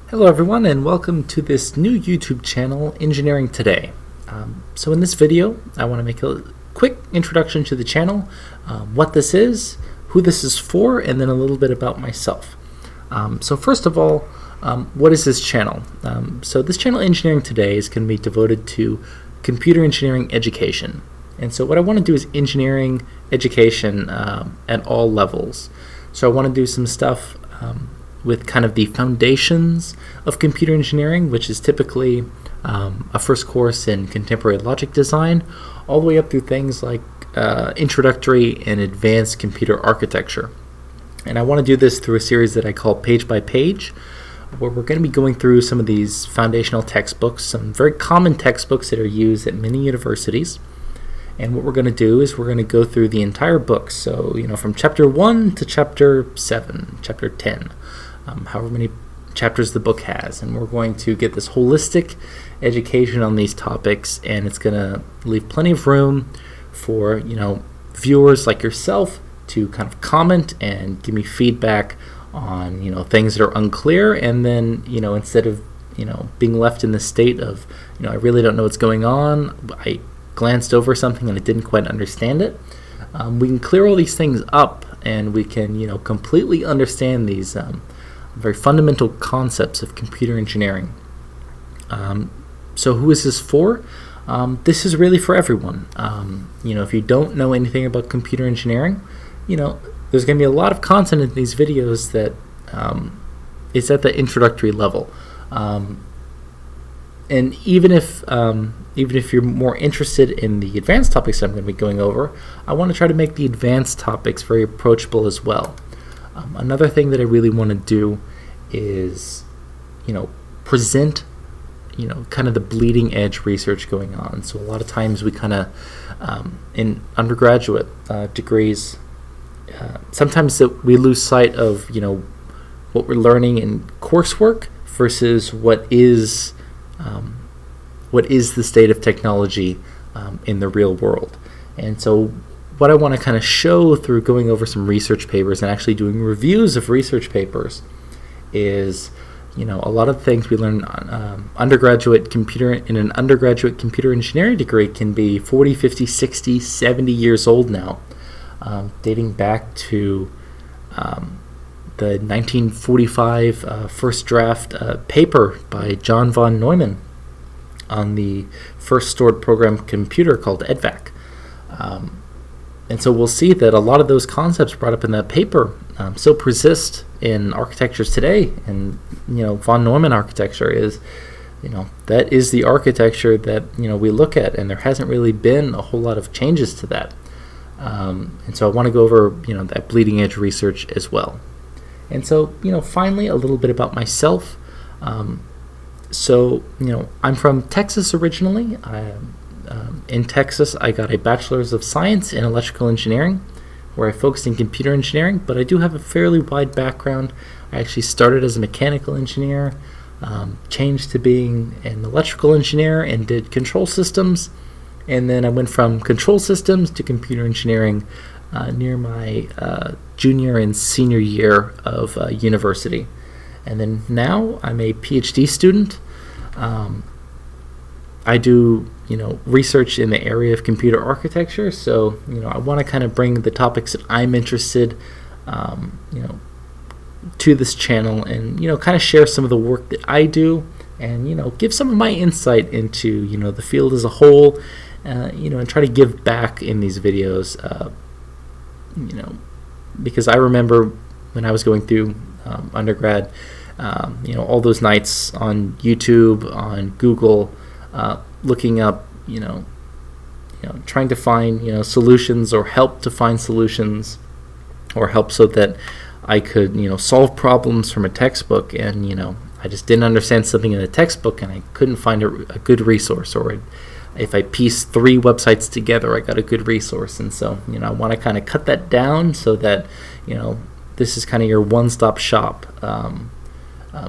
Hello everyone and welcome to this new YouTube channel, Engineering Today. So in this video, I want to make a quick introduction to the channel, what this is, who this is for, and then a little bit about myself. So first of all, what is this channel? So this channel, Engineering Today, is going to be devoted to computer engineering education. And so what I want to do is engineering education at all levels. So I want to do some stuff with kind of the foundations of computer engineering, which is typically a first course in contemporary logic design, all the way up through things like introductory and advanced computer architecture. And I want to do this through a series that I call Page by Page, where we're going to be going through some of these foundational textbooks, some very common textbooks that are used at many universities. And what we're going to do is we're going to go through the entire book, so from chapter 1 to chapter 7, chapter 10, however many chapters the book has, and we're going to get this holistic education on these topics, and it's going to leave plenty of room for viewers like yourself to kind of comment and give me feedback on things that are unclear, and then instead of being left in the state of I really don't know what's going on, I glanced over something and I didn't quite understand it, we can clear all these things up, and we can completely understand these very fundamental concepts of computer engineering. So who is this for? This is really for everyone. If you don't know anything about computer engineering, there's going to be a lot of content in these videos that is at the introductory level. And even if you're more interested in the advanced topics that I'm going to be going over, I want to try to make the advanced topics very approachable as well. Another thing that I really want to do is, present, kind of the bleeding edge research going on. So a lot of times we kind of, in undergraduate degrees, sometimes that we lose sight of, what we're learning in coursework versus what is the state of technology in the real world. And so what I want to kind of show through going over some research papers and actually doing reviews of research papers is, a lot of things we learn on an undergraduate computer engineering degree can be 40, 50, 60, 70 years old now, dating back to the 1945 first draft paper by John von Neumann on the first stored program computer called EDVAC. And so we'll see that a lot of those concepts brought up in that paper still persist in architectures today. And von Neumann architecture is, that is the architecture that we look at, and there hasn't really been a whole lot of changes to that. And so I want to go over that bleeding edge research as well. And so finally a little bit about myself. So I'm from Texas originally. In Texas, I got a Bachelor's of Science in Electrical Engineering, where I focused in computer engineering, but I do have a fairly wide background. I actually started as a mechanical engineer, changed to being an electrical engineer, and did control systems, and then I went from control systems to computer engineering near my junior and senior year of university. And then now I'm a PhD student. I do research in the area of computer architecture, so I want to kind of bring the topics that I'm interested to this channel, and kind of share some of the work that I do, and give some of my insight into the field as a whole, and try to give back in these videos, because I remember when I was going through undergrad, all those nights on YouTube, on Google, looking up, trying to find, solutions, or help to find solutions, or help so that I could, solve problems from a textbook, and, I just didn't understand something in the textbook and I couldn't find a good resource, or if I pieced 3 websites together, I got a good resource. And so, I want to kind of cut that down so that, this is kind of your one-stop shop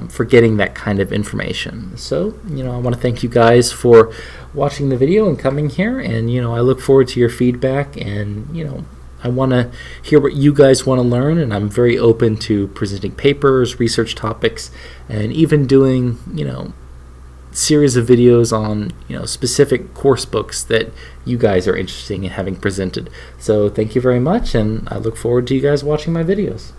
for getting that kind of information. So, I want to thank you guys for watching the video and coming here, and, I look forward to your feedback, and, I want to hear what you guys want to learn, and I'm very open to presenting papers, research topics, and even doing, series of videos on, specific course books that you guys are interested in having presented. So thank you very much, and I look forward to you guys watching my videos.